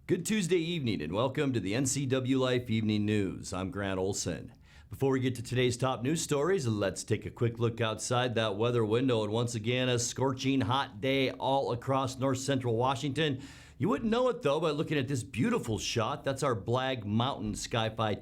Good Tuesday evening and welcome to the NCWLIFE Evening News. I'm Grant Olson. Before we get to today's top news stories, let's take a quick look outside that weather window. And once again, a scorching hot day all across north central Washington. You wouldn't know it though by looking at this beautiful shot. That's our Blag Mountain Sky-Fi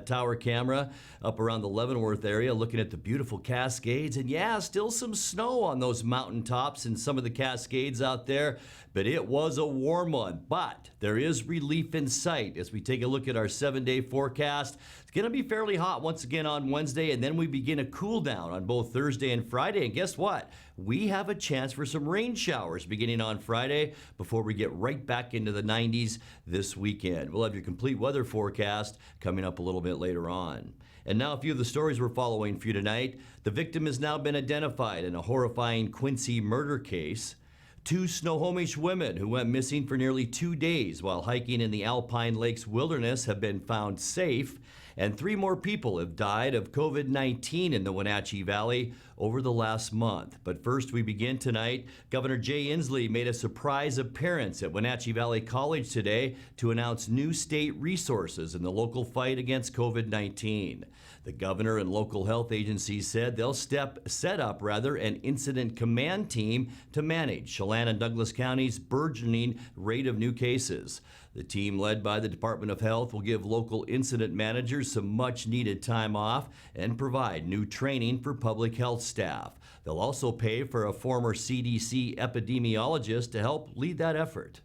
tower camera up around the Leavenworth area, looking at the beautiful Cascades. And yeah, still some snow on those mountaintops and some of the Cascades out there, but it was a warm one. But there is relief in sight as we take a look at our 7-day forecast. It's going to be fairly hot once again on Wednesday, and then we begin a cool down on both Thursday and Friday. And guess what? We have a chance for some rain showers beginning on Friday before we get right back into the 90s this weekend. We'll have your complete weather forecast coming up a little bit later on. And now a few of the stories we're following for you tonight. The victim has now been identified in a horrifying Quincy murder case. 2 Snohomish women who went missing for nearly 2 days while hiking in the Alpine Lakes wilderness have been found safe. And 3 more people have died of COVID-19 in the Wenatchee Valley over the last month. But first, we begin tonight. Governor Jay Inslee made a surprise appearance at Wenatchee Valley College today to announce new state resources in the local fight against COVID-19. The governor and local health agencies said they'll set up an incident command team to manage Chelan and Douglas County's burgeoning rate of new cases. The team, led by the Department of Health, will give local incident managers some much-needed time off and provide new training for public health staff. They'll also pay for a former CDC epidemiologist to help lead that effort.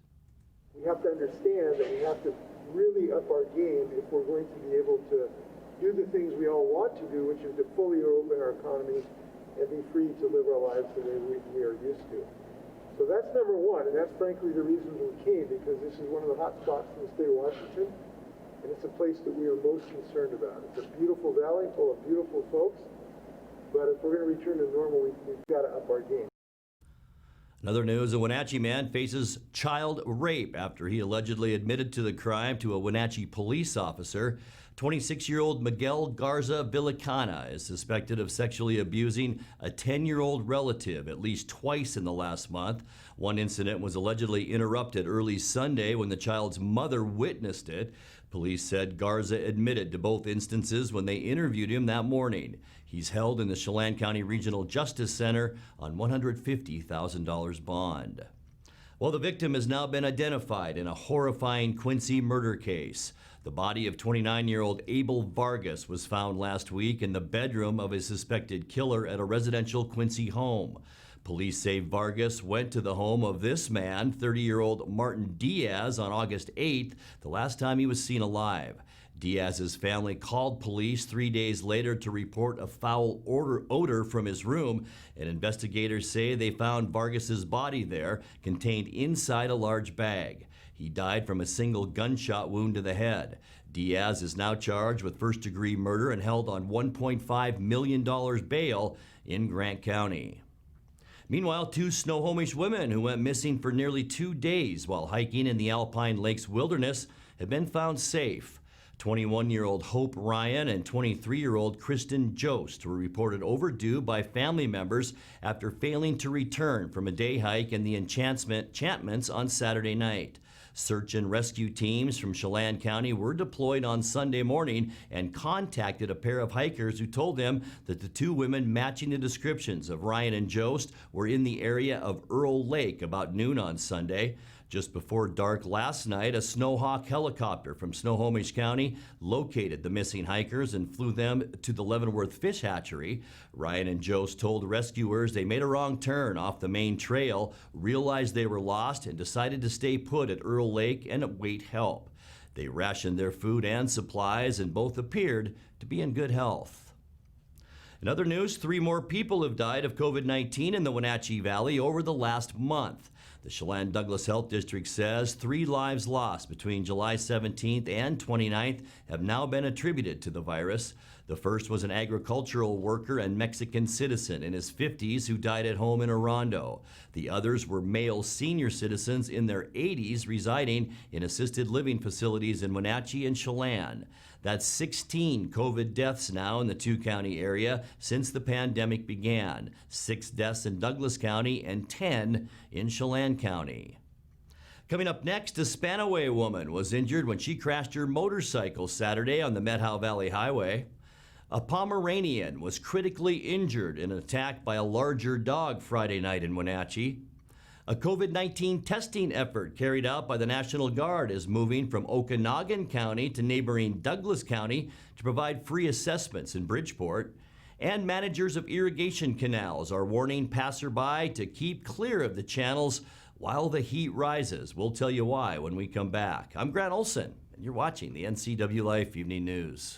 We have to understand that we have to really up our game if we're going to be able to do the things we all want to do, which is to fully open our economy and be free to live our lives the way we are used to. So that's number one, and that's frankly the reason we came, because this is one of the hot spots in the state of Washington, and it's a place that we are most concerned about. It's a beautiful valley full of beautiful folks, but if we're going to return to normal, we've got to up our game. In other news, a Wenatchee man faces child rape after he allegedly admitted to the crime to a Wenatchee police officer. 26-year-old Miguel Garza Villicana is suspected of sexually abusing a 10-year-old relative at least twice in the last month. One incident was allegedly interrupted early Sunday when the child's mother witnessed it. Police said Garza admitted to both instances when they interviewed him that morning. He's held in the Chelan County Regional Justice Center on $150,000 bond. Well, the victim has now been identified in a horrifying Quincy murder case. The body of 29-year-old Abel Vargas was found last week in the bedroom of a suspected killer at a residential Quincy home. Police say Vargas went to the home of this man, 30-year-old Martin Diaz, on August 8th, the last time he was seen alive. Diaz's family called police 3 days later to report a foul odor from his room, and investigators say they found Vargas's body there, contained inside a large bag. He died from a single gunshot wound to the head. Diaz is now charged with first-degree murder and held on $1.5 million bail in Grant County. Meanwhile, 2 Snohomish women who went missing for nearly 2 days while hiking in the Alpine Lakes wilderness have been found safe. 21-year-old Hope Ryan and 23-year-old Kristen Jost were reported overdue by family members after failing to return from a day hike in the enchantments on Saturday night. Search and rescue teams from Chelan County were deployed on Sunday morning and contacted a pair of hikers who told them that the 2 women matching the descriptions of Ryan and Jost were in the area of Earl Lake about noon on Sunday. Just before dark last night, a Snowhawk helicopter from Snohomish County located the missing hikers and flew them to the Leavenworth Fish Hatchery. Ryan and Jost told rescuers they made a wrong turn off the main trail, realized they were lost, and decided to stay put at Earl Lake and await help. They rationed their food and supplies, and both appeared to be in good health. In other news, 3 more people have died of COVID-19 in the Wenatchee Valley over the last month. The Chelan Douglas Health District says 3 lives lost between July 17th and 29th have now been attributed to the virus. The first was an agricultural worker and Mexican citizen in his 50s who died at home in Orondo. The others were male senior citizens in their 80s residing in assisted living facilities in Wenatchee and Chelan. That's 16 COVID deaths now in the 2-county area since the pandemic began. 6 deaths in Douglas County and 10 in Chelan County. Coming up next, a Spanaway woman was injured when she crashed her motorcycle Saturday on the Methow Valley Highway. A Pomeranian was critically injured in an attack by a larger dog Friday night in Wenatchee. A COVID-19 testing effort carried out by the National Guard is moving from Okanagan County to neighboring Douglas County to provide free assessments in Bridgeport. And managers of irrigation canals are warning passerby to keep clear of the channels while the heat rises. We'll tell you why when we come back. I'm Grant Olson, and you're watching the NCWLIFE Evening News.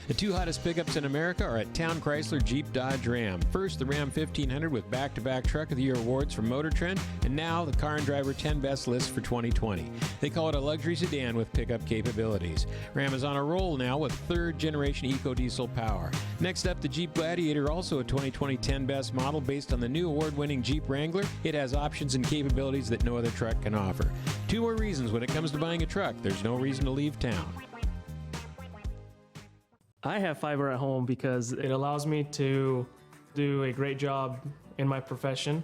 The two hottest pickups in America are at Town Chrysler Jeep Dodge Ram. First, the Ram 1500 with back-to-back Truck of the Year awards from Motor Trend, and now the Car and Driver 10 Best list for 2020. They call it a luxury sedan with pickup capabilities. Ram is on a roll now with third-generation EcoDiesel power. Next up, the Jeep Gladiator, also a 2020 10 Best model based on the new award-winning Jeep Wrangler. It has options and capabilities that no other truck can offer. Two more reasons when it comes to buying a truck: there's no reason to leave town. I have fiber at home because it allows me to do a great job in my profession.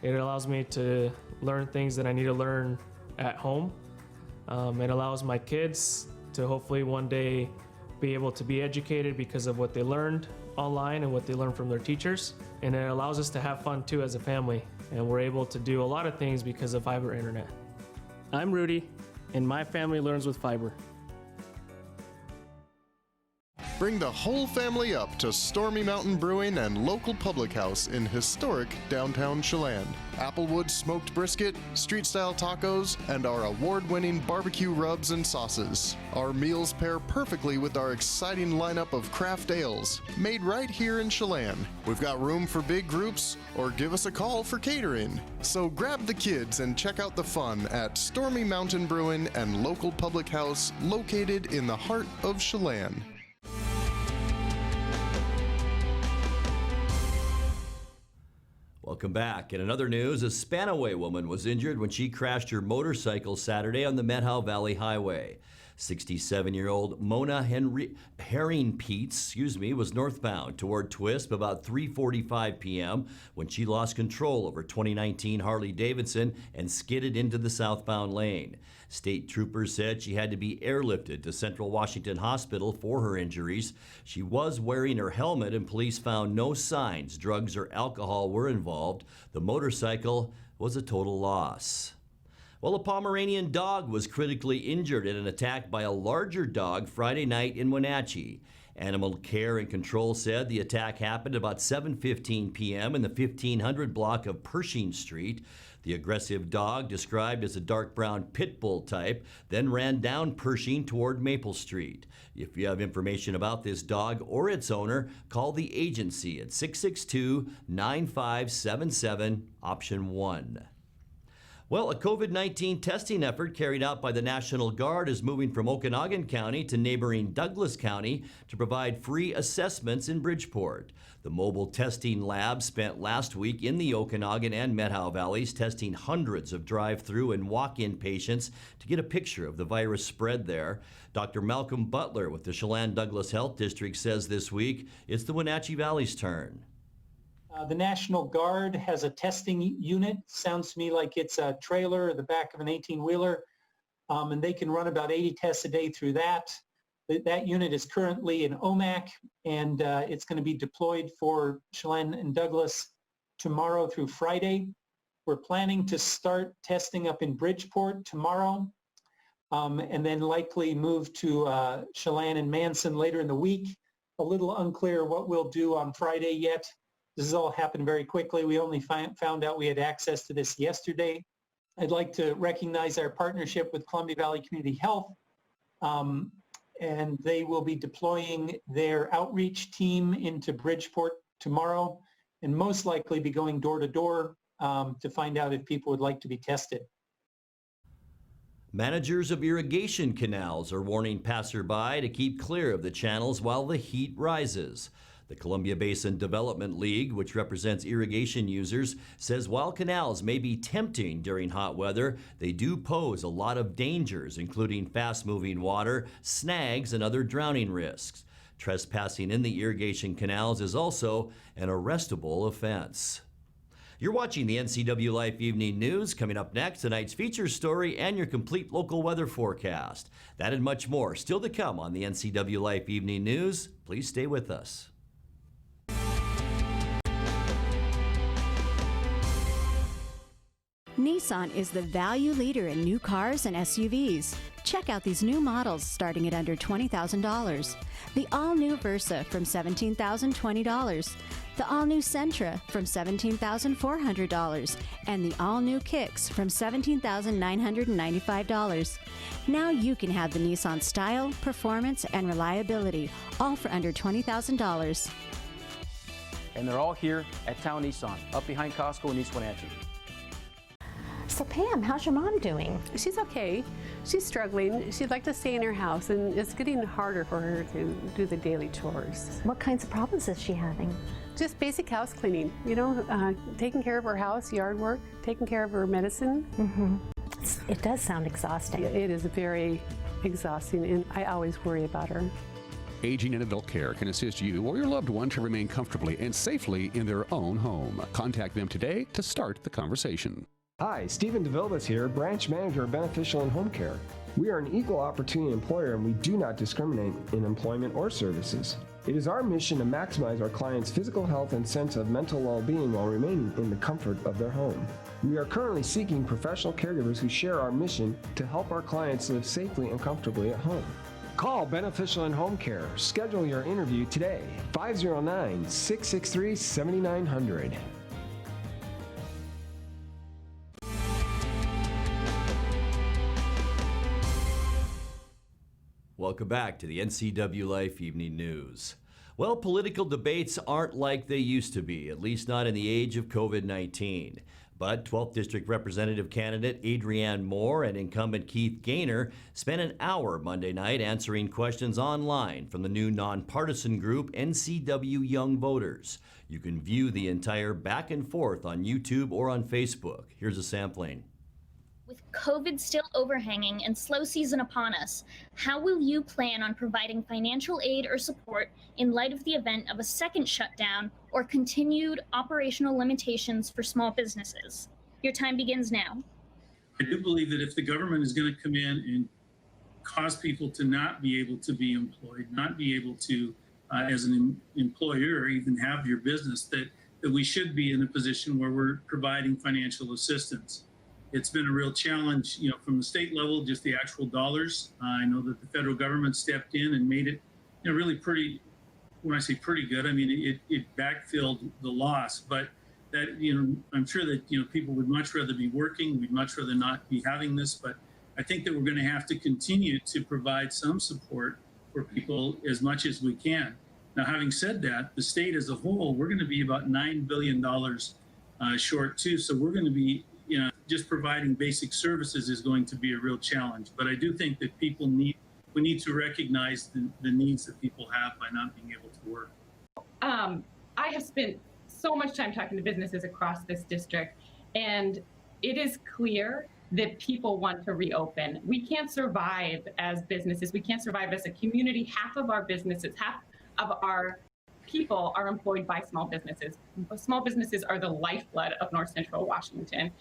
It allows me to learn things that I need to learn at home. It allows my kids to hopefully one day be able to be educated because of what they learned online and what they learned from their teachers. And it allows us to have fun too as a family. And we're able to do a lot of things because of fiber internet. I'm Rudy, and my family learns with fiber. Bring the whole family up to Stormy Mountain Brewing and local public house in historic downtown Chelan. Applewood smoked brisket, street-style tacos, and our award-winning barbecue rubs and sauces. Our meals pair perfectly with our exciting lineup of craft ales, made right here in Chelan. We've got room for big groups, or give us a call for catering. So grab the kids and check out the fun at Stormy Mountain Brewing and local public house located in the heart of Chelan. Welcome back. In another news, a Spanaway woman was injured when she crashed her motorcycle Saturday on the Methow Valley Highway. 67-year-old Mona Herring Peets, was northbound toward Twisp about 3:45 p.m. when she lost control of her 2019 Harley-Davidson and skidded into the southbound lane. State troopers said she had to be airlifted to Central Washington Hospital for her injuries. She was wearing her helmet, and police found no signs drugs or alcohol were involved. The motorcycle was a total loss. Well, a Pomeranian dog was critically injured in an attack by a larger dog Friday night in Wenatchee. Animal Care and Control said the attack happened about 7:15 p.m. in the 1500 block of Pershing Street. The aggressive dog, described as a dark brown pit bull type, then ran down Pershing toward Maple Street. If you have information about this dog or its owner, call the agency at 662-9577, option 1. Well, a COVID-19 testing effort carried out by the National Guard is moving from Okanagan County to neighboring Douglas County to provide free assessments in Bridgeport. The mobile testing lab spent last week in the Okanagan and Methow Valleys testing hundreds of drive-through and walk-in patients to get a picture of the virus spread there. Dr. Malcolm Butler with the Chelan Douglas Health District says this week it's the Wenatchee Valley's turn. The National Guard has a testing unit. Sounds to me like it's a trailer or the back of an 18-wheeler, and they can run about 80 tests a day through that. That unit is currently in OMAC, and it's going to be deployed for Chelan and Douglas tomorrow through Friday. We're planning to start testing up in Bridgeport tomorrow, and then likely move to Chelan and Manson later in the week. A little unclear what we'll do on Friday yet. This has all happened very quickly. We only found out we had access to this yesterday. I'd like to recognize our partnership with Columbia Valley Community Health, and they will be deploying their outreach team into Bridgeport tomorrow and most likely be going door to door to find out if people would like to be tested. Managers of irrigation canals are warning passerby to keep clear of the channels while the heat rises. The Columbia Basin Development League, which represents irrigation users, says while canals may be tempting during hot weather, they do pose a lot of dangers, including fast-moving water, snags, and other drowning risks. Trespassing in the irrigation canals is also an arrestable offense. You're watching the NCWLIFE Evening News. Coming up next, tonight's feature story and your complete local weather forecast. That and much more still to come on the NCWLIFE Evening News. Please stay with us. Nissan is the value leader in new cars and SUVs. Check out these new models starting at under $20,000. The all-new Versa from $17,020. The all-new Sentra from $17,400. And the all-new Kicks from $17,995. Now you can have the Nissan style, performance, and reliability, all for under $20,000. And they're all here at Town Nissan, up behind Costco in East Wenatchee. So Pam, how's your mom doing? She's okay. She's struggling. She'd like to stay in her house, and it's getting harder for her to do the daily chores. What kinds of problems is she having? Just basic house cleaning, taking care of her house, yard work, taking care of her medicine. Mm-hmm. It does sound exhausting. It is very exhausting, and I always worry about her. Aging and Adult Care can assist you or your loved one to remain comfortably and safely in their own home. Contact them today to start the conversation. Hi, Stephen DeVilbiss here, Branch Manager of Beneficial and Home Care. We are an equal opportunity employer and we do not discriminate in employment or services. It is our mission to maximize our clients' physical health and sense of mental well-being while remaining in the comfort of their home. We are currently seeking professional caregivers who share our mission to help our clients live safely and comfortably at home. Call Beneficial and Home Care. Schedule your interview today, 509-663-7900. Welcome back to the NCWLIFE Evening News. Well, political debates aren't like they used to be, at least not in the age of COVID-19. But 12th District Representative candidate Adrienne Moore and incumbent Keith Gaynor spent an hour Monday night answering questions online from the new nonpartisan group NCW Young Voters. You can view the entire back and forth on YouTube or on Facebook. Here's a sampling. With COVID still overhanging and slow season upon us, how will you plan on providing financial aid or support in light of the event of a second shutdown or continued operational limitations for small businesses? Your time begins now. I do believe that if the government is going to come in and cause people to not be able to be employed, not be able to, as an employer, even have your business, that we should be in a position where we're providing financial assistance. It's been a real challenge, from the state level, just the actual dollars. I know that the federal government stepped in and made it, really pretty, when I say pretty good, I mean, it backfilled the loss. But that, I'm sure that, people would much rather be working. We'd much rather not be having this. But I think that we're going to have to continue to provide some support for people as much as we can. Now, having said that, the state as a whole, we're going to be about $9 billion short too. So we're going to be, just providing basic services is going to be a real challenge. But I do think that we need to recognize the needs that people have by not being able to work. I have spent so much time talking to businesses across this district, and it is clear that people want to reopen. We can't survive as businesses. We can't survive as a community. Half of our businesses, half of our people are employed by small businesses. Small businesses are the lifeblood of North Central Washington.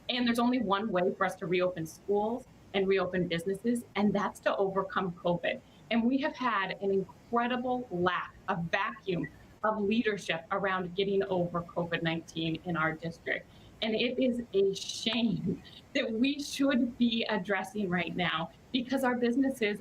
And there's only one way for us to reopen schools and reopen businesses, and that's to overcome COVID. And we have had an incredible lack, a vacuum of leadership around getting over COVID-19 in our district. And it is a shame that we should be addressing right now, because our businesses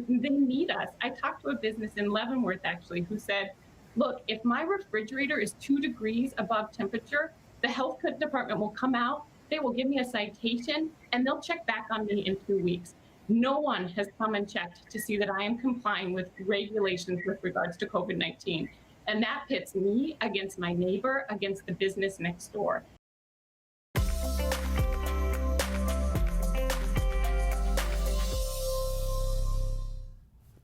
they need us. I talked to a business in Leavenworth actually who said, look, if my refrigerator is 2 degrees above temperature, the health department will come out, they will give me a citation, and they'll check back on me in 2 weeks. No one has come and checked to see that I am complying with regulations with regards to COVID-19. And that pits me against my neighbor, against the business next door.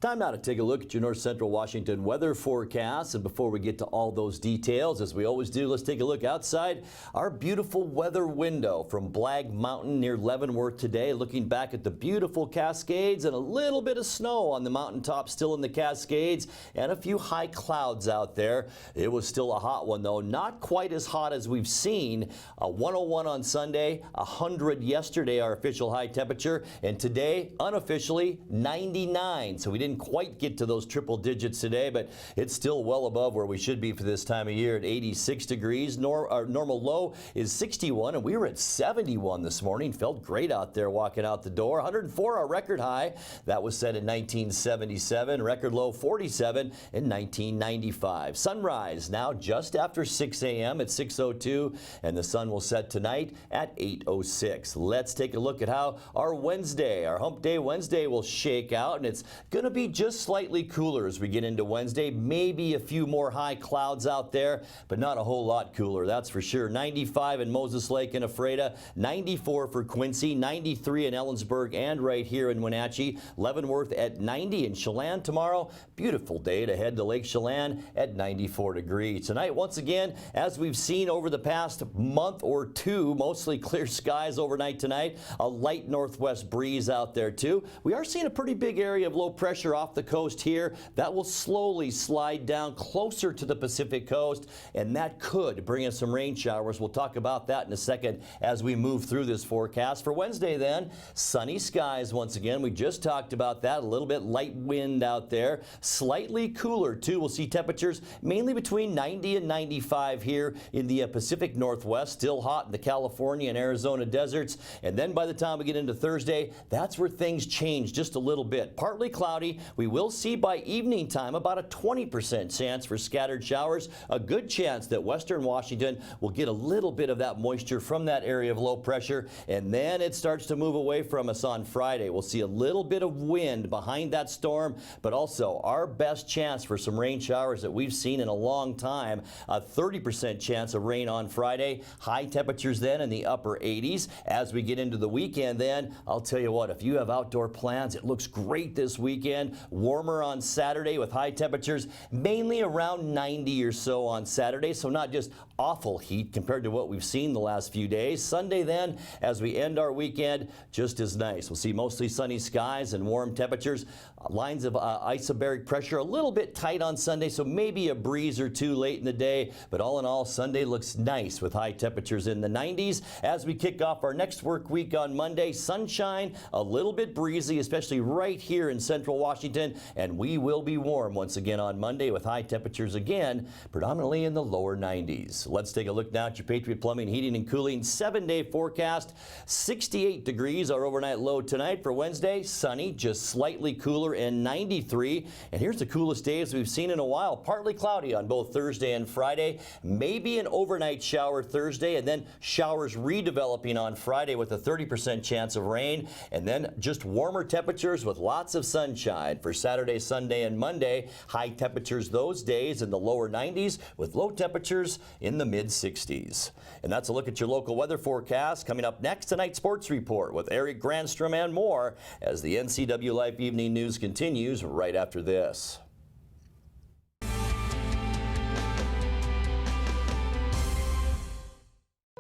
Time now to take a look at your North Central Washington weather forecast. And before we get to all those details, as we always do, let's take a look outside our beautiful weather window from Blag Mountain near Leavenworth today. Looking back at the beautiful Cascades and a little bit of snow on the mountaintop still in the Cascades and a few high clouds out there. It was still a hot one though, not quite as hot as we've seen. 101 on Sunday, 100 yesterday, our official high temperature, and today unofficially 99. So we didn't quite get to those triple digits today, but it's still well above where we should be for this time of year at 86 degrees. Our normal low is 61, and we were at 71 this morning. Felt great out there walking out the door. 104 our record high. That was set in 1977. Record low 47 in 1995. Sunrise now just after 6 a.m. at 6:02, and the sun will set tonight at 8:06. Let's take a look at how our Wednesday, our Hump Day Wednesday, will shake out, and it's going to be just slightly cooler as we get into Wednesday. Maybe a few more high clouds out there, but not a whole lot cooler, that's for sure. 95 in Moses Lake and Ephrata, 94 for Quincy, 93 in Ellensburg and right here in Wenatchee, Leavenworth at 90, and Chelan tomorrow. Beautiful day to head to Lake Chelan at 94 degrees. Tonight, once again, as we've seen over the past month or two, mostly clear skies overnight tonight. A light northwest breeze out there too. We are seeing a pretty big area of low pressure off the coast here. That will slowly slide down closer to the Pacific coast, and that could bring us some rain showers. We'll talk about that in a second as we move through this forecast. For Wednesday then, sunny skies once again. We just talked about that. A little bit light wind out there. Slightly cooler too. We'll see temperatures mainly between 90 and 95 here in the Pacific Northwest. Still hot in the California and Arizona deserts. And then by the time we get into Thursday, that's where things change just a little bit. Partly cloudy. We will see by evening time about a 20% chance for scattered showers. A good chance that western Washington will get a little bit of that moisture from that area of low pressure, and then it starts to move away from us on Friday. We'll see a little bit of wind behind that storm, but also our best chance for some rain showers that we've seen in a long time. A 30% chance of rain on Friday. High temperatures then in the upper 80s. As we get into the weekend then, I'll tell you what, if you have outdoor plans, it looks great this weekend. Warmer on Saturday with high temperatures mainly around 90 or so on Saturday, so not just awful heat compared to what we've seen the last few days. Sunday then, as we end our weekend, just as nice. We'll see mostly sunny skies and warm temperatures. Lines of isobaric pressure a little bit tight on Sunday, so maybe a breeze or two late in the day, but all in all, Sunday looks nice with high temperatures in the 90s. As we kick off our next work week on Monday, sunshine, a little bit breezy, especially right here in central Washington, and we will be warm once again on Monday with high temperatures again, predominantly in the lower 90s. Let's take a look now at your Patriot Plumbing, Heating, and Cooling 7-day forecast. 68 degrees our overnight low tonight. For Wednesday, sunny, just slightly cooler, and 93. And here's the coolest days we've seen in a while. Partly cloudy on both Thursday and Friday. Maybe an overnight shower Thursday, and then showers redeveloping on Friday with a 30% chance of rain. And then just warmer temperatures with lots of sunshine for Saturday, Sunday, and Monday. High temperatures those days in the lower 90s with low temperatures in the mid-60s. And that's a look at your local weather forecast. Coming up next, tonight's sports report with Eric Grandstrom and more as the NCWLIFE Evening News continues right after this.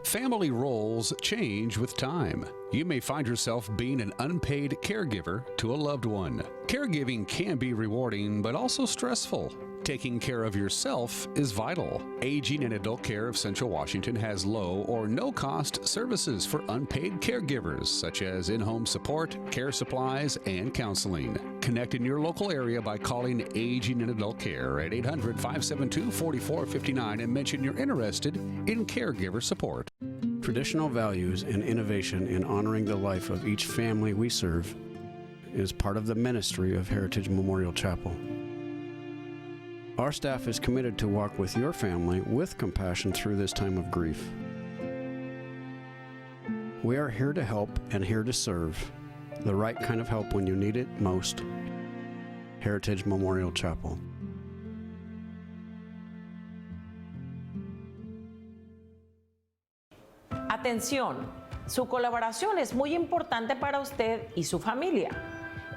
Family roles change with time. You may find yourself being an unpaid caregiver to a loved one. Caregiving can be rewarding, but also stressful. Taking care of yourself is vital. Aging and Adult Care of Central Washington has low or no cost services for unpaid caregivers, such as in-home support, care supplies, and counseling. Connect in your local area by calling Aging and Adult Care at 800-572-4459 and mention you're interested in caregiver support. Traditional values and innovation in honoring the life of each family we serve is part of the ministry of Heritage Memorial Chapel. Our staff is committed to walk with your family with compassion through this time of grief. We are here to help and here to serve, the right kind of help when you need it most. Heritage Memorial Chapel. Atención, su colaboración es muy importante para usted y su familia.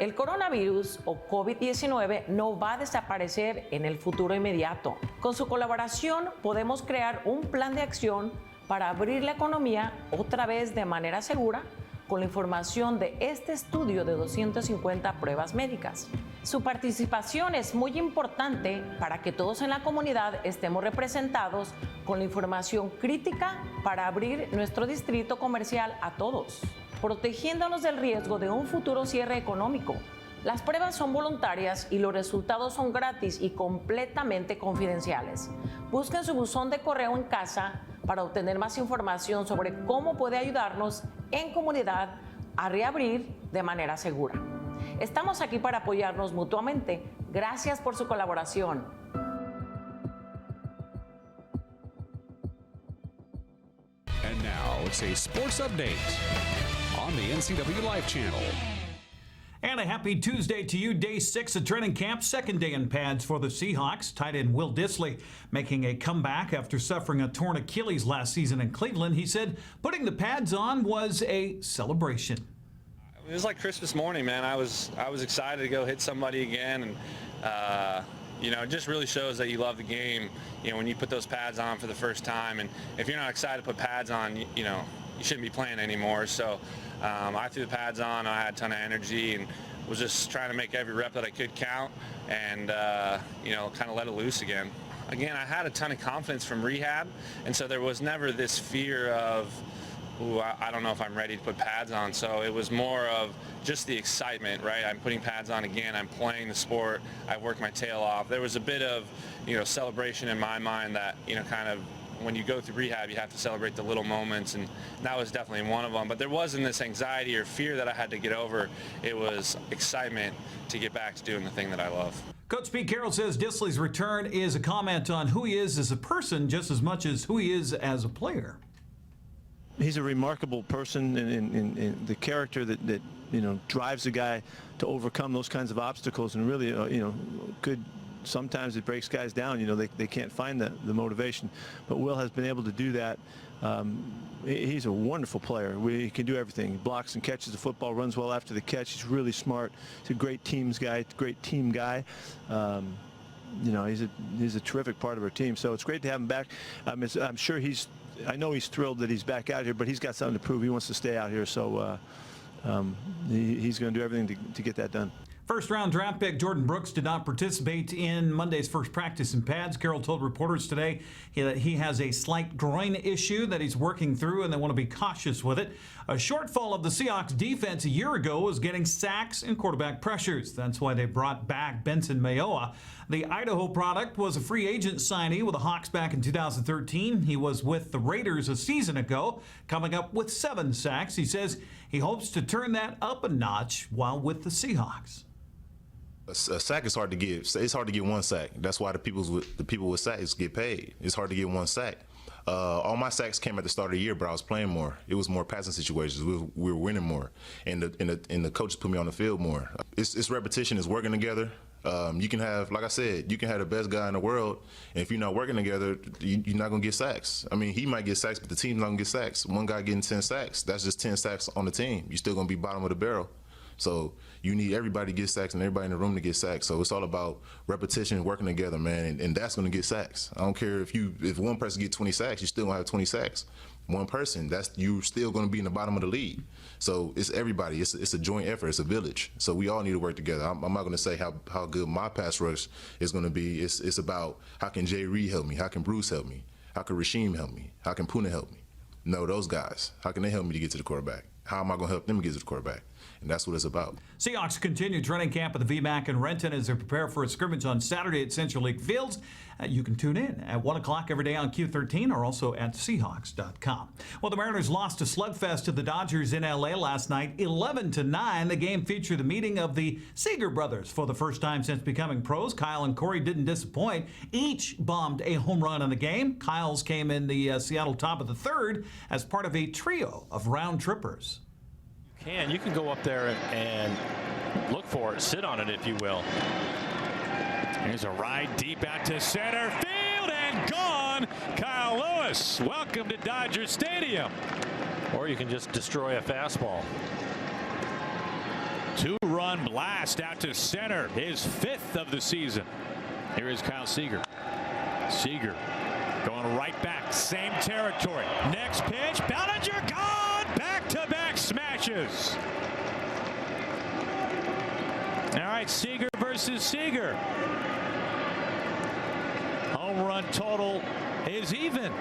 El coronavirus o COVID-19 no va a desaparecer en el futuro inmediato. Con su colaboración podemos crear un plan de acción para abrir la economía otra vez de manera segura con la información de este estudio de 250 pruebas médicas. Su participación es muy importante para que todos en la comunidad estemos representados con la información crítica para abrir nuestro distrito comercial a todos, protegiéndonos del riesgo de un futuro cierre económico. Las pruebas son voluntarias y los resultados son gratis y completamente confidenciales. Busquen su buzón de correo en casa para obtener más información sobre cómo puede ayudarnos en comunidad a reabrir de manera segura. Estamos aquí para apoyarnos mutuamente. Gracias por su colaboración. And now it's a sports update on the NCWLIFE channel. And a happy Tuesday to you. Day 6 of training camp, second day in pads for the Seahawks. Tight end Will Dissly making a comeback after suffering a torn Achilles last season in Cleveland. He said putting the pads on was a celebration. It was like Christmas morning, man. I was excited to go hit somebody again, and you know, it just really shows that you love the game. You know, when you put those pads on for the first time, and if you're not excited to put pads on, you know, you shouldn't be playing anymore. So I threw the pads on. I had a ton of energy and was just trying to make every rep that I could count, and you know, kind of let it loose again. Again, I had a ton of confidence from rehab, and so there was never this fear of, ooh, I don't know if I'm ready to put pads on. So it was more of just the excitement, right? I'm putting pads on again. I'm playing the sport. I worked my tail off. There was a bit of, you know, celebration in my mind that, you know, kind of when you go through rehab, you have to celebrate the little moments, and that was definitely one of them. But there wasn't this anxiety or fear that I had to get over. It was excitement to get back to doing the thing that I love. Coach Pete Carroll says Dissly's return is a comment on who he is as a person just as much as who he is as a player. He's a remarkable person in the character that you know drives a guy to overcome those kinds of obstacles, and really you know could sometimes it breaks guys down. You know they can't find the motivation, but Will has been able to do that. He's a wonderful player. He can do everything. He blocks and catches the football, runs well after the catch. He's really smart. He's a great team guy. You know, he's a terrific part of our team. So it's great to have him back. I'm sure I know he's thrilled that he's back out here, but he's got something to prove. He wants to stay out here, so he's going to do everything to get that done. First-round draft pick Jordan Brooks did not participate in Monday's first practice in pads. Carroll told reporters today that he has a slight groin issue that he's working through, and they want to be cautious with it. A shortfall of the Seahawks defense a year ago was getting sacks and quarterback pressures. That's why they brought back Benson Mayowa. The Idaho product was a free agent signee with the Hawks back in 2013. He was with the Raiders a season ago, coming up with 7 sacks. He says he hopes to turn that up a notch while with the Seahawks. A sack is hard to get. It's hard to get 1 sack. That's why the people with sacks get paid. It's hard to get 1 sack. All my sacks came at the start of the year, but I was playing more. It was more passing situations. We were winning more, and the coaches put me on the field more. It's repetition. It's working together. You can have, like I said, you can have the best guy in the world, and if you're not working together, you're not gonna get sacks. I mean, he might get sacks, but the team's not gonna get sacks. One guy getting 10 sacks, that's just 10 sacks on the team. You're still gonna be bottom of the barrel. So you need everybody to get sacks and everybody in the room to get sacks. So it's all about repetition, working together, man, and that's going to get sacks. I don't care if one person gets 20 sacks, you're still going to have 20 sacks. One person, you're still going to be in the bottom of the league. So it's everybody. It's a joint effort. It's a village. So we all need to work together. I'm not going to say how good my pass rush is going to be. It's about how can Jay Reed help me? How can Bruce help me? How can Rasheem help me? How can Puna help me? No, those guys. How can they help me to get to the quarterback? How am I going to help them get to the quarterback? And that's what it's about. Seahawks continue training camp at the VMAC in Renton as they prepare for a scrimmage on Saturday at Central League Fields. You can tune in at 1 o'clock every day on Q13 or also at Seahawks.com. Well, the Mariners lost a slugfest to the Dodgers in L.A. last night, 11-9. The game featured the meeting of the Seager brothers for the first time since becoming pros. Kyle and Corey didn't disappoint. Each bombed a home run in the game. Kyle's came in the Seattle top of the third as part of a trio of round trippers. You can go up there and look for it, sit on it, if you will. Here's a ride deep out to center field and gone. Kyle Lewis, welcome to Dodger Stadium. Or you can just destroy a fastball. 2 runs. run blast out to center, his 5th of the season. Here is Kyle Seager. Seager going right back, same territory. Next pitch, Bellinger gone! Back-to-back smashes. All right, Seager versus Seager. Home run total is even.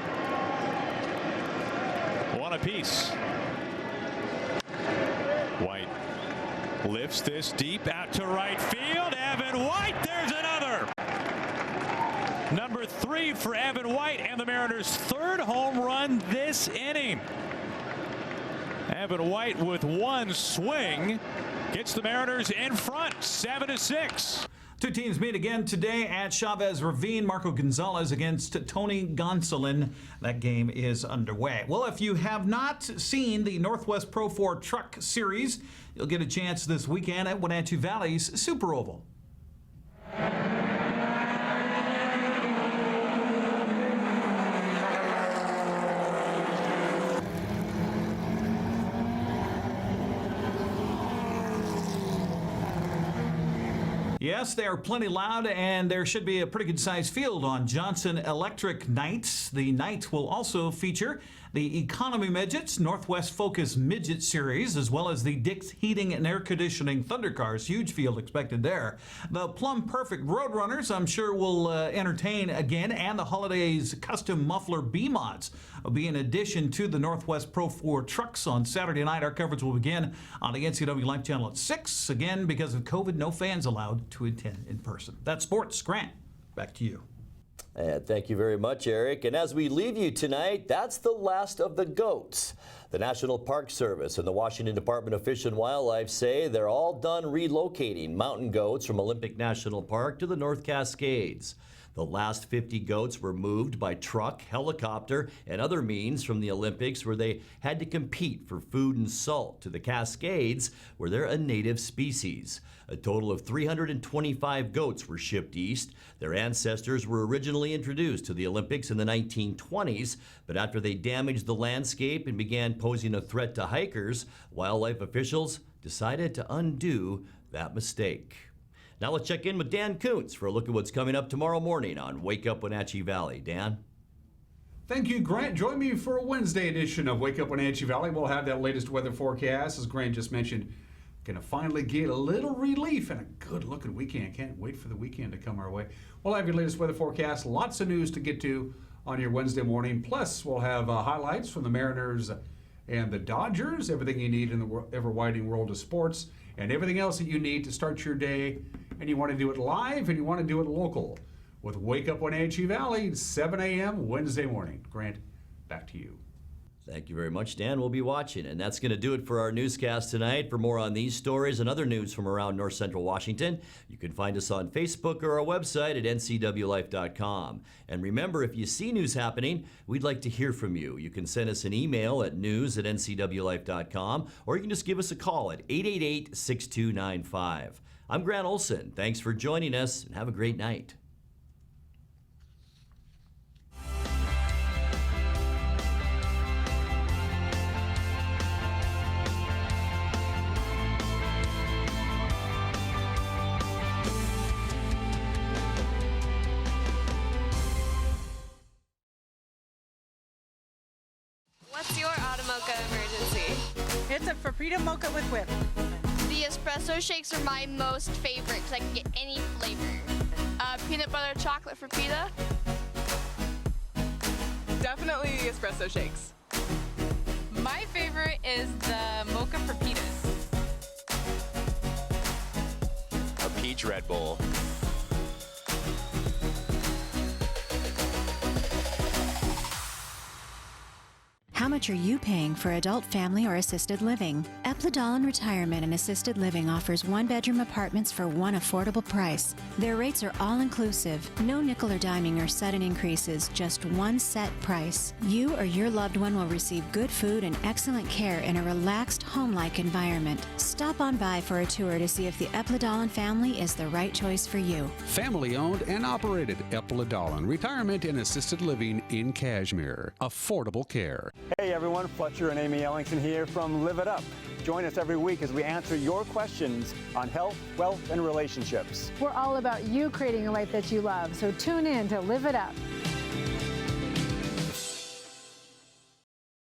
One apiece. White lifts this deep out to right field. Evan White, there's another. Number 3 for Evan White, and the Mariners' 3rd home run this inning. Evan White with one swing gets the Mariners in front, 7-6. Two teams meet again today at Chavez Ravine. Marco Gonzalez against Tony Gonsolin. That game is underway. Well, if you have not seen the Northwest Pro 4 Truck Series, you'll get a chance this weekend at Wenatchee Valley's Super Oval. Yes, they are plenty loud, and there should be a pretty good-sized field on Johnson Electric nights. The night will also feature the Economy Midgets, Northwest Focus Midget Series, as well as the Dick's Heating and Air Conditioning Thundercars. Huge field expected there. The Plum Perfect Roadrunners, I'm sure, will entertain again, and the Holidays Custom Muffler B-Mods will be in addition to the Northwest Pro 4 trucks on Saturday night. Our coverage will begin on the NCWLIFE channel at 6. Again, because of COVID, no fans allowed to attend in person. That's sports. Grant, back to you. And thank you very much, Eric. And as we leave you tonight, that's the last of the goats. The National Park Service and the Washington Department of Fish and Wildlife say they're all done relocating mountain goats from Olympic National Park to the North Cascades. The last 50 goats were moved by truck, helicopter, and other means from the Olympics, where they had to compete for food and salt, to the Cascades, where they're a native species. A total of 325 goats were shipped east. Their ancestors were originally introduced to the Olympics in the 1920s, but after they damaged the landscape and began posing a threat to hikers, wildlife officials decided to undo that mistake. Now let's check in with Dan Kuntz for a look at what's coming up tomorrow morning on Wake Up Wenatchee Valley. Dan? Thank you, Grant. Join me for a Wednesday edition of Wake Up Wenatchee Valley. We'll have that latest weather forecast, as Grant just mentioned. Going to finally get a little relief and a good-looking weekend. Can't wait for the weekend to come our way. We'll have your latest weather forecast, lots of news to get to on your Wednesday morning. Plus, we'll have highlights from the Mariners and the Dodgers, everything you need in the ever-widening world of sports, and everything else that you need to start your day. And you want to do it live and you want to do it local with Wake Up Wenatchee Valley, 7 a.m. Wednesday morning. Grant, back to you. Thank you very much, Dan. We'll be watching. And that's going to do it for our newscast tonight. For more on these stories and other news from around North Central Washington, you can find us on Facebook or our website at ncwlife.com. And remember, if you see news happening, we'd like to hear from you. You can send us an email at news@ncwlife.com, or you can just give us a call at 888-6295. I'm Grant Olson. Thanks for joining us, and have a great night. What's your auto mocha emergency? It's a Frappuccino mocha with whip. The espresso shakes are my most favorite because I can get any flavor. Peanut butter chocolate for pita. Definitely the espresso shakes. My favorite is the mocha for pitas. A peach Red Bull. How much are you paying for adult, family, or assisted living? EPLEDALEN Retirement and Assisted Living offers one-bedroom apartments for one affordable price. Their rates are all-inclusive. No nickel or diming or sudden increases, just one set price. You or your loved one will receive good food and excellent care in a relaxed, home-like environment. Stop on by for a tour to see if the EPLEDALEN family is the right choice for you. Family-owned and operated EPLEDALEN Retirement and Assisted Living in Cashmere. Affordable care. Hey everyone, Fletcher and Amy Ellingson here from Live It Up. Join us every week as we answer your questions on health, wealth, and relationships. We're all about you creating a life that you love, so tune in to Live It Up.